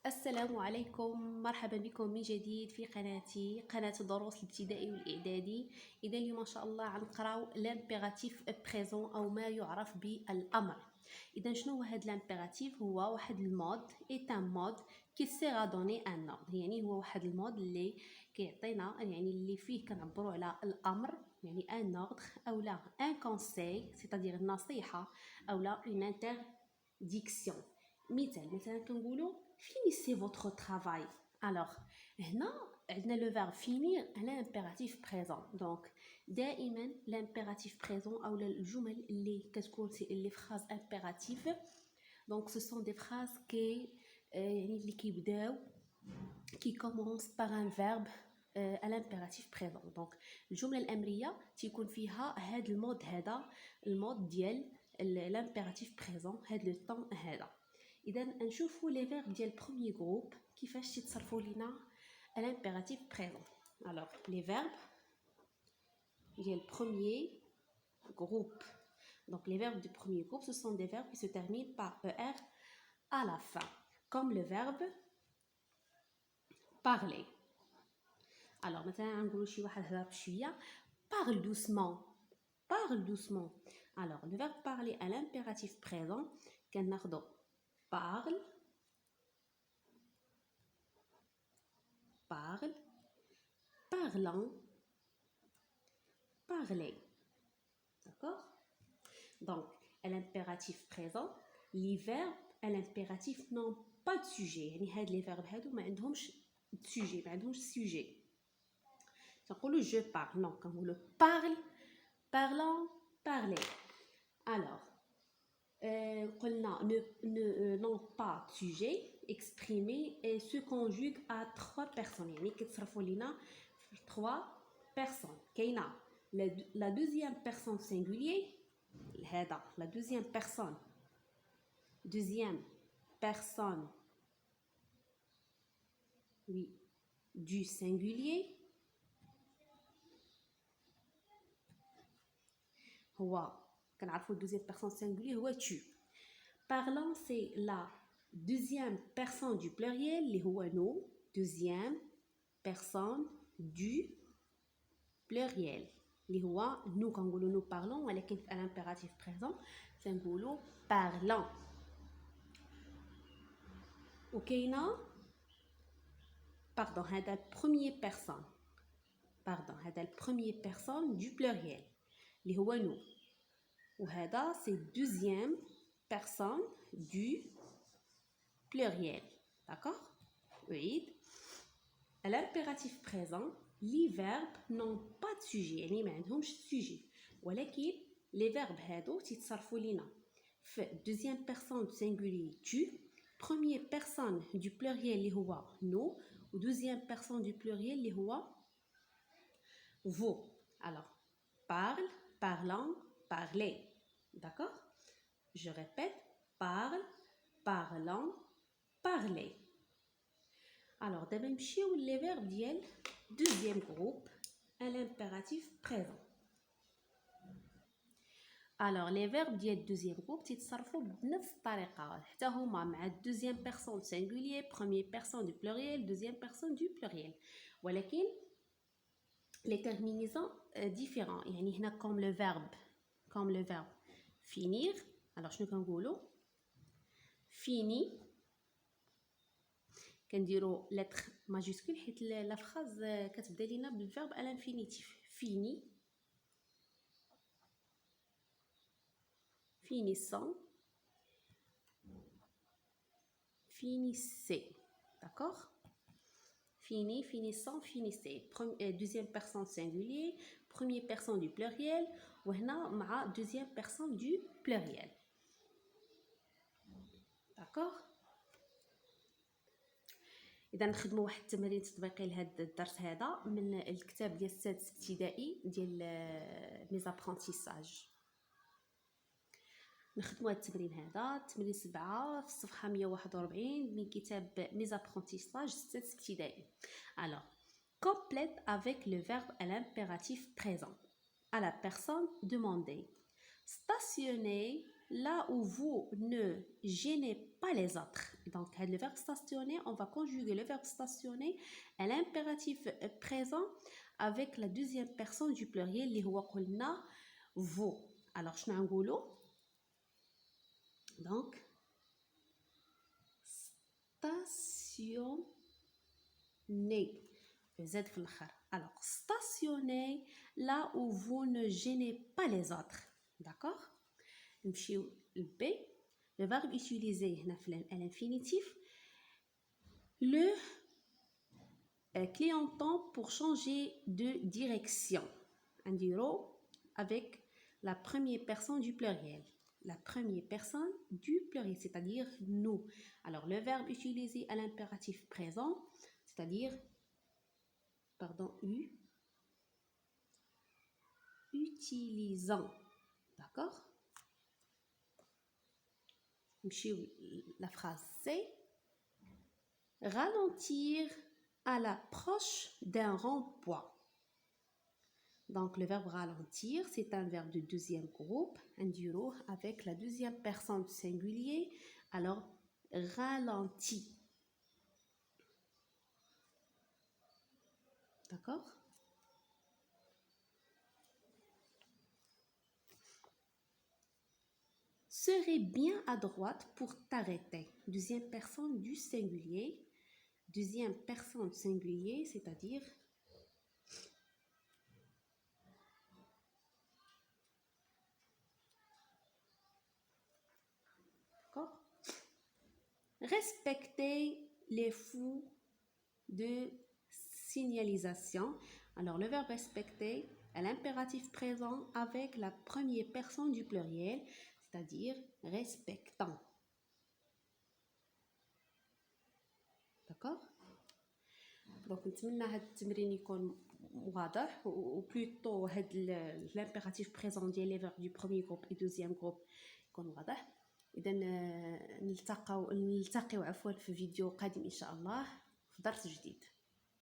السلام عليكم، مرحبا بكم من جديد في قناتي، قناة دروس الابتدائي والإعدادي. إذا اليوم ما شاء الله غنقراو لامبيراتيف بريزون أو ما يعرف بالأمر. إذا شنو هو هاد لامبيراتيف؟ هو واحد المود ان مود كي سيغ دوني ان اوردر، يعني هو واحد المود اللي كيعطينا، يعني اللي فيه كنعبروا على الأمر، يعني ان اوردر أو لا ان كونساي سيتادير النصيحة أو لا اون انترديكسيون. مثلا كنقولوا finissez votre travail. Alors هنا عندنا le verbe finir à l'impératif présent. Donc دائما l'impératif présent او الجمل اللي كتكون les phrases impératives. Donc ce sont des phrases يعني اللي كيبداو qui commencent par un verbe à l'impératif présent. Donc الجمله الامريه تيكون فيها هذا المود، هذا المود ديال l'impératif présent، هذا لو طون هذا. اذا نشوفوا لي فيرب ديال البروميير جروب كيفاش تيتصرفوا لينا à l'impératif présent. Alors les verbes ديال البروميير groupe. Donc les verbes du premier groupe, ce sont des verbes qui se terminent par er à la fin, comme le verbe parler. Alors مثلا نقولوا شي واحد هضر بشويه parle doucement. Parle doucement. Alors le verbe parler à l'impératif présent كناخدو parle, parle, parlant, parler. D'accord? Donc à l'impératif présent, les verbes à l'impératif n'ont pas de sujet. يعني هاد les verbes هادو ما عندهمش sujet، ما عندهمش sujet. نقولوا je parle، non كنقولوا parle، parlant، parler. Alors قلنا non pas de sujet exprimé et se conjugue à 3 personnes، يعني كيتصرفوا لينا في 3 personnes. كاينه la deuxième personne singulier، هذا la deuxième personne oui du singulier هو كنعرفوا deuxième personne singulier هو tu. Parlant c'est la deuxième personne du pluriel اللي هو nous، deuxième personne du pluriel اللي هو nous. كنقولوا nous parlons، ولكن في l'impératif présent كنقولوا parlant. وكاينه pardon هذا premier personne، pardon هذا premier personne du pluriel اللي هو nous، وهذا c'est deuxième personne du pluriel. D'accord? Oui. À l'impératif présent, les verbes n'ont pas de sujet، يعني ما عندهمش sujet، ولكن les verbes هادو تيتصرفوا لينا في deuxième personne singulier tu، première personne du pluriel اللي هو nous، و deuxième personne du pluriel اللي هو vous. Alors parle، parlant، parler. D'accord? Je répète, parle, parlant, parler. Alors d'abord نمشيو les verbes ديال deuxième groupe à l'impératif présent. Alors les verbes ديال deuxième groupe تيتصرفوا بنفس الطريقه حتى هما مع deuxième personne singulier، première personne du pluriel، deuxième personne du pluriel، ولكن les terminaisons différents. يعني هنا comme le verbe finir. alors شنو كنقولوا fini كنديروا lettre majuscule حيت لا phrase كتبدا لينا بالverbe à l'infinitif. fini، finissant، finissez. D'accord? Fini، finissant، finissez. Deuxième personne singulier، première personne du pluriel، وهنا مع deuxième personne du pluriel. D'accord? اذا نخدموا واحد التمرين تطبيقي لهذا الدرس هذا من الكتاب ديال السادس ابتدائي ديال ميزابرونتيساج. نخدموا هذا التمرين هذا، تمرين 7 في الصفحه 141 من كتاب ميزابرونتيساج السادس ابتدائي. alors complète avec le verbe à l'impératif présent à la personne demandée. Stationner là où vous ne gênez pas les autres. Donc, le verbe stationner, on va conjuguer le verbe stationner à l'impératif présent avec la deuxième personne du pluriel, اللي هو قلنا vous. Alors, شنو نقولوا؟ Donc, stationner. Z في الآخر. Alors, stationner là où vous ne gênez pas les autres. D'accord? نمشيو B. Le verbe utilisé هنا في l'infinitif. Le clienton pour changer de direction. نديرو avec la première personne du pluriel. La première personne du pluriel, c'est-à-dire nous. Alors, le verbe utilisé à l'impératif présent, c'est-à-dire, pardon, utilisant. D'accord? La phrase c'est ralentir à l'approche d'un rond-point. Donc, le verbe ralentir, c'est un verbe de deuxième groupe, indiro, avec la deuxième personne singulier. Alors, ralenti. D'accord? Serait bien à droite pour t'arrêter. Deuxième personne du singulier. Deuxième personne singulier, c'est-à-dire respecter les feux de signalisation. Alors, le verbe respecter est l'impératif présent avec la première personne du pluriel, c'est-à-dire respectant. D'accord? Donc, نتمنى هذا التمرين يكون واضح وبلوتو هاد l'impératif présent ديال les verbes du premier groupe et deuxième groupe يكون واضح. إذا نلتقيو عفوا في فيديو قادم إن شاء الله في درس جديد.